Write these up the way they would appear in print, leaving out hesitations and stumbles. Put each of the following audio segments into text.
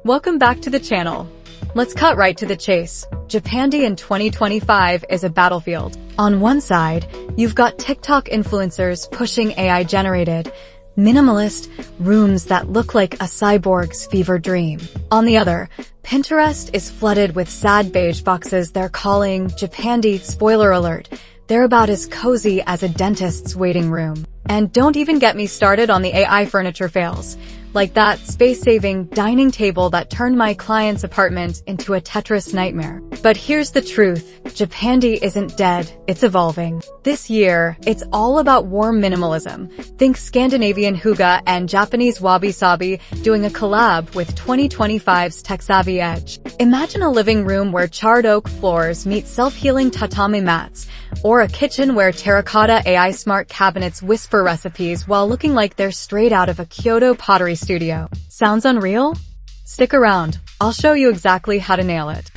Welcome back to the channel. Let's cut right to the chase. Japandi in 2025 is a battlefield. On one side, you've got TikTok influencers pushing AI-generated, minimalist rooms that look like a cyborg's fever dream. On the other, Pinterest is flooded with sad beige boxes they're calling Japandi. Spoiler alert, they're about as cozy as a dentist's waiting room. And don't even get me started on the AI furniture fails, like that space-saving dining table that turned my client's apartment into a Tetris nightmare. But here's the truth, Japandi isn't dead, it's evolving. This year, it's all about warm minimalism. Think Scandinavian hygge and Japanese wabi-sabi doing a collab with 2025's tech-savvy edge. Imagine a living room where charred oak floors meet self-healing tatami mats, or a kitchen where terracotta AI smart cabinets whisper recipes while looking like they're straight out of a Kyoto pottery studio. Sounds unreal? Stick around. I'll show you exactly how to nail it.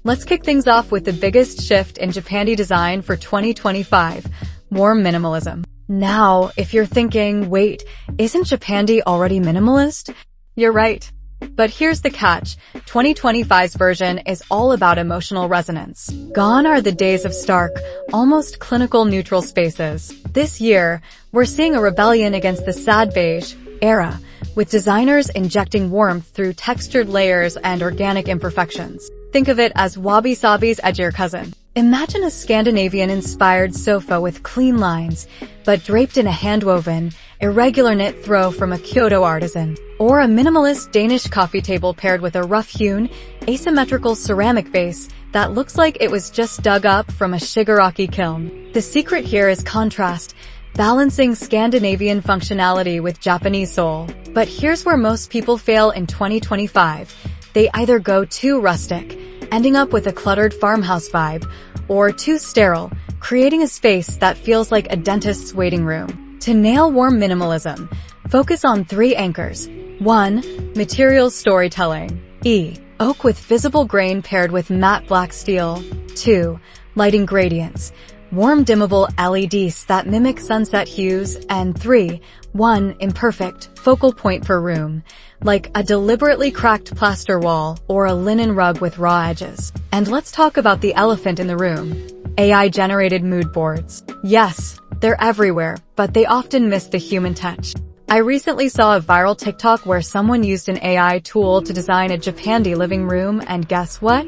Let's kick things off with the biggest shift in Japandi design for 2025, warm minimalism. Now, if you're thinking, wait, isn't Japandi already minimalist? You're right. But here's the catch, 2025's version is all about emotional resonance. Gone are the days of stark, almost clinical neutral spaces. This year, we're seeing a rebellion against the sad beige era, with designers injecting warmth through textured layers and organic imperfections. Think of it as wabi-sabi's edgier cousin. Imagine a Scandinavian-inspired sofa with clean lines, but draped in a hand-woven, irregular knit throw from a Kyoto artisan. Or a minimalist Danish coffee table paired with a rough-hewn, asymmetrical ceramic vase that looks like it was just dug up from a shigaraki kiln. The secret here is contrast, balancing Scandinavian functionality with Japanese soul. But here's where most people fail in 2025. They either go too rustic, ending up with a cluttered farmhouse vibe, or too sterile, creating a space that feels like a dentist's waiting room. To nail warm minimalism, focus on 3 anchors. 1. Materials storytelling. Oak with visible grain paired with matte black steel. 2. Lighting gradients. Warm dimmable LEDs that mimic sunset hues. And 3. One imperfect focal point per room, like a deliberately cracked plaster wall or a linen rug with raw edges. And let's talk about the elephant in the room. AI-generated mood boards. Yes, they're everywhere, but they often miss the human touch. I recently saw a viral TikTok where someone used an AI tool to design a Japandi living room, and guess what?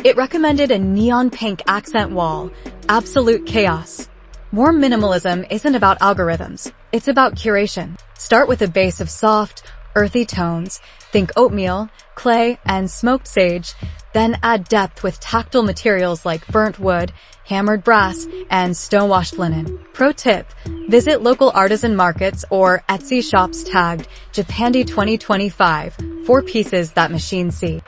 It recommended a neon pink accent wall. Absolute chaos. Warm minimalism isn't about algorithms, it's about curation. Start with a base of soft, earthy tones, think oatmeal, clay, and smoked sage, then add depth with tactile materials like burnt wood, hammered brass, and stone-washed linen. Pro tip, visit local artisan markets or Etsy shops tagged Japandi 2025 for pieces that machines see.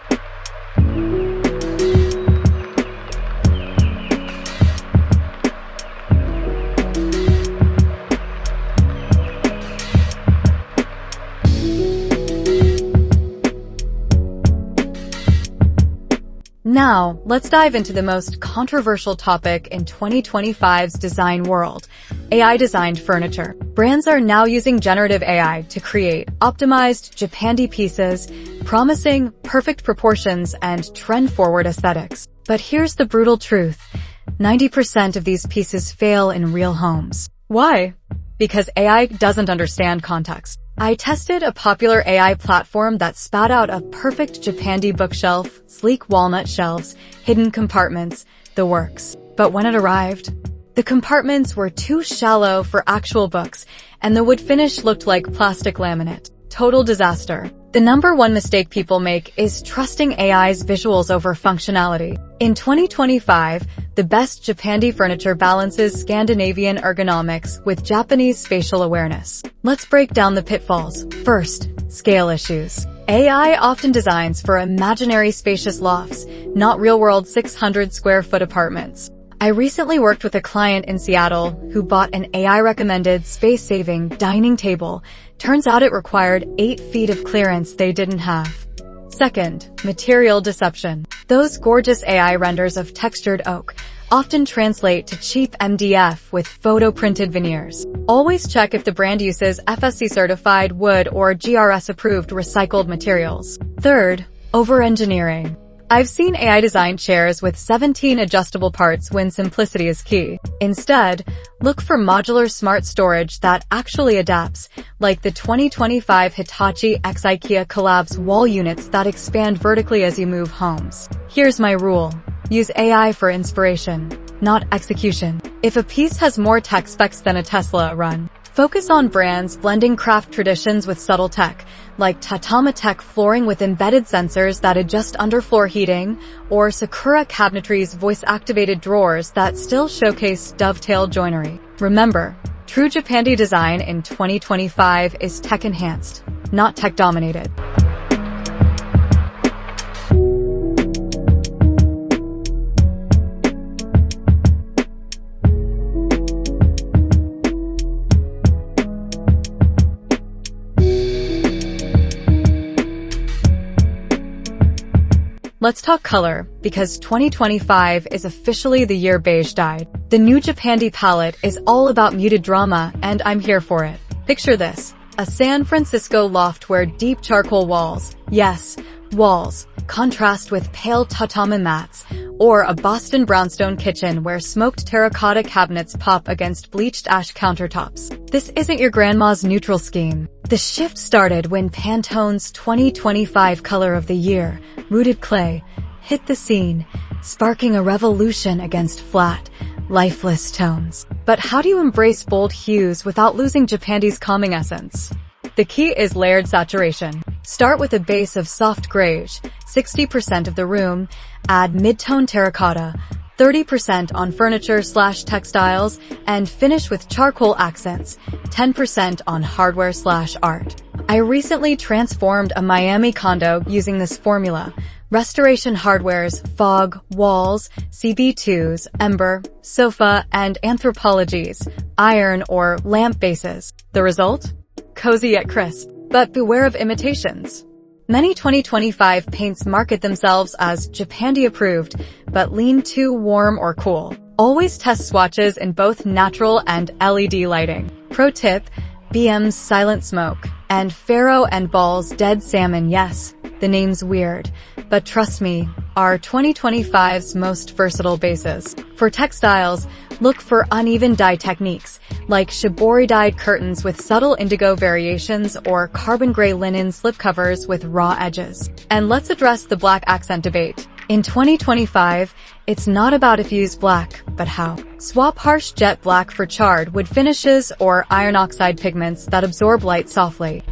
Now, let's dive into the most controversial topic in 2025's design world, AI-designed furniture. Brands are now using generative AI to create optimized Japandi pieces, promising perfect proportions and trend-forward aesthetics. But here's the brutal truth. 90% of these pieces fail in real homes. Why? Because AI doesn't understand context. I tested a popular AI platform that spat out a perfect Japandi bookshelf, sleek walnut shelves, hidden compartments, the works. But when it arrived, the compartments were too shallow for actual books, and the wood finish looked like plastic laminate. Total disaster. The number one mistake people make is trusting AI's visuals over functionality. In 2025, the best Japandi furniture balances Scandinavian ergonomics with Japanese spatial awareness. Let's break down the pitfalls. First, scale issues. AI often designs for imaginary spacious lofts, not real-world 600 square foot apartments. I recently worked with a client in Seattle who bought an AI-recommended space-saving dining table Turns out it required 8 feet of clearance they didn't have. Second, material deception. Those gorgeous AI renders of textured oak often translate to cheap MDF with photo-printed veneers. Always check if the brand uses FSC-certified wood or GRS-approved recycled materials. Third, over-engineering. I've seen AI-designed chairs with 17 adjustable parts when simplicity is key. Instead, look for modular smart storage that actually adapts, like the 2025 Hitachi x IKEA Collabs wall units that expand vertically as you move homes. Here's my rule. Use AI for inspiration, not execution. If a piece has more tech specs than a Tesla, run. Focus on brands blending craft traditions with subtle tech, like Tatama Tech flooring with embedded sensors that adjust underfloor heating, or Sakura Cabinetry's voice-activated drawers that still showcase dovetail joinery. Remember, true Japandi design in 2025 is tech-enhanced, not tech-dominated. Let's talk color, because 2025 is officially the year beige dyed. The new Japandi palette is all about muted drama, and I'm here for it. Picture this: a San Francisco loft where deep charcoal walls, yes, walls, contrast with pale tatami mats, or a Boston brownstone kitchen where smoked terracotta cabinets pop against bleached ash countertops. This isn't your grandma's neutral scheme. The shift started when Pantone's 2025 color of the year, Rooted Clay, hit the scene, sparking a revolution against flat, lifeless tones. But how do you embrace bold hues without losing Japandi's calming essence? The key is layered saturation. Start with a base of soft grayish, 60% of the room, add mid-tone terracotta, 30% on furniture/textiles, and finish with charcoal accents, 10% on hardware/art. I recently transformed a Miami condo using this formula: restoration hardwares, fog, walls, CB2s, ember, sofa, and anthropologies, iron or lamp bases. The result? Cozy yet crisp. But beware of imitations. Many 2025 paints market themselves as Japandi approved, but lean too warm or cool. Always test swatches in both natural and LED lighting. Pro tip: BM's Silent Smoke and Pharaoh and Ball's Dead Salmon. Yes, the name's weird, but trust me, are 2025's most versatile bases. For textiles, look for uneven dye techniques, like shibori-dyed curtains with subtle indigo variations or carbon gray linen slipcovers with raw edges. And let's address the black accent debate. In 2025, it's not about if you use black, but how. Swap harsh jet black for charred wood finishes or iron oxide pigments that absorb light softly.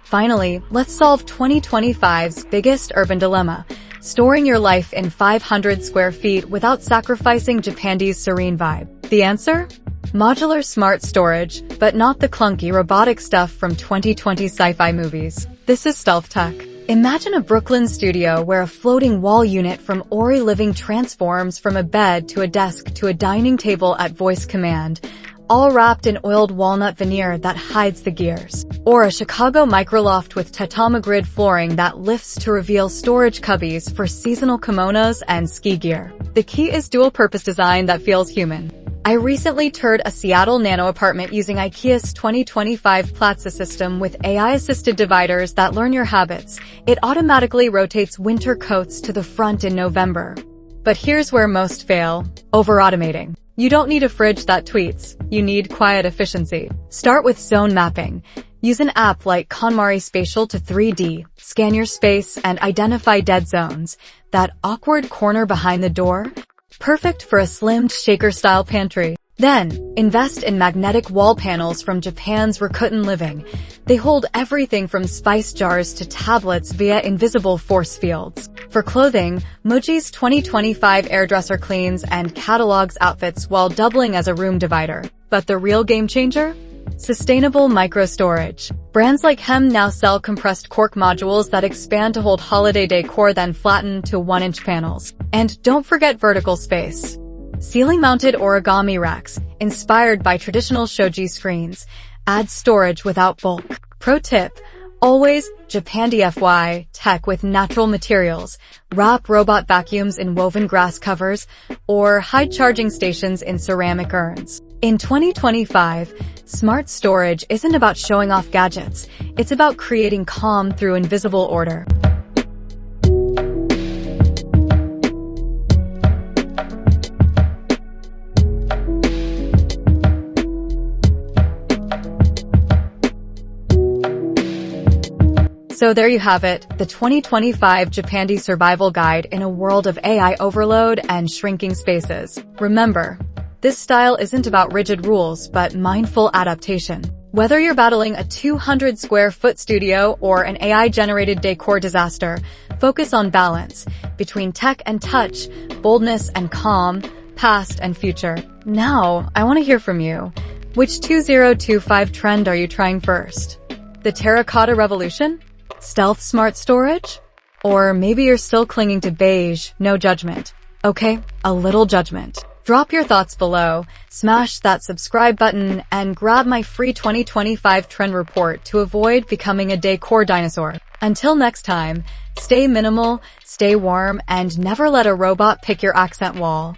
Finally, let's solve 2025's biggest urban dilemma: storing your life in 500 square feet without sacrificing Japandi's serene vibe. The answer? Modular smart storage, but not the clunky robotic stuff from 2020 sci-fi movies. This is stealth tech. Imagine a Brooklyn studio where a floating wall unit from Ori Living transforms from a bed to a desk to a dining table at voice command, all wrapped in oiled walnut veneer that hides the gears. Or a Chicago microloft with tatami grid flooring that lifts to reveal storage cubbies for seasonal kimonos and ski gear. The key is dual-purpose design that feels human. I recently toured a Seattle nano apartment using IKEA's 2025 Platza system with AI-assisted dividers that learn your habits. It automatically rotates winter coats to the front in November. But here's where most fail: over-automating. You don't need a fridge that tweets. You need quiet efficiency. Start with zone mapping. Use an app like KonMari Spatial to 3D, scan your space, and identify dead zones. That awkward corner behind the door? Perfect for a slimmed shaker-style pantry. Then, invest in magnetic wall panels from Japan's Rakuten Living. They hold everything from spice jars to tablets via invisible force fields. For clothing, Muji's 2025 airdresser cleans and catalogs outfits while doubling as a room divider. But the real game changer? Sustainable micro-storage. Brands like Hem now sell compressed cork modules that expand to hold holiday decor then flatten to 1-inch panels. And don't forget vertical space. Ceiling-mounted origami racks, inspired by traditional shoji screens, add storage without bulk. Pro tip: always Japandi FY tech with natural materials. Wrap robot vacuums in woven grass covers, or hide charging stations in ceramic urns. In 2025, smart storage isn't about showing off gadgets. It's about creating calm through invisible order. So there you have it, the 2025 Japandi Survival Guide in a world of AI overload and shrinking spaces. Remember, this style isn't about rigid rules, but mindful adaptation. Whether you're battling a 200 square foot studio or an AI-generated decor disaster, focus on balance between tech and touch, boldness and calm, past and future. Now, I want to hear from you. Which 2025 trend are you trying first? The terracotta revolution? Stealth smart storage? Or maybe you're still clinging to beige, no judgment. Okay, a little judgment. Drop your thoughts below, smash that subscribe button, and grab my free 2025 trend report to avoid becoming a decor dinosaur. Until next time, stay minimal, stay warm, and never let a robot pick your accent wall.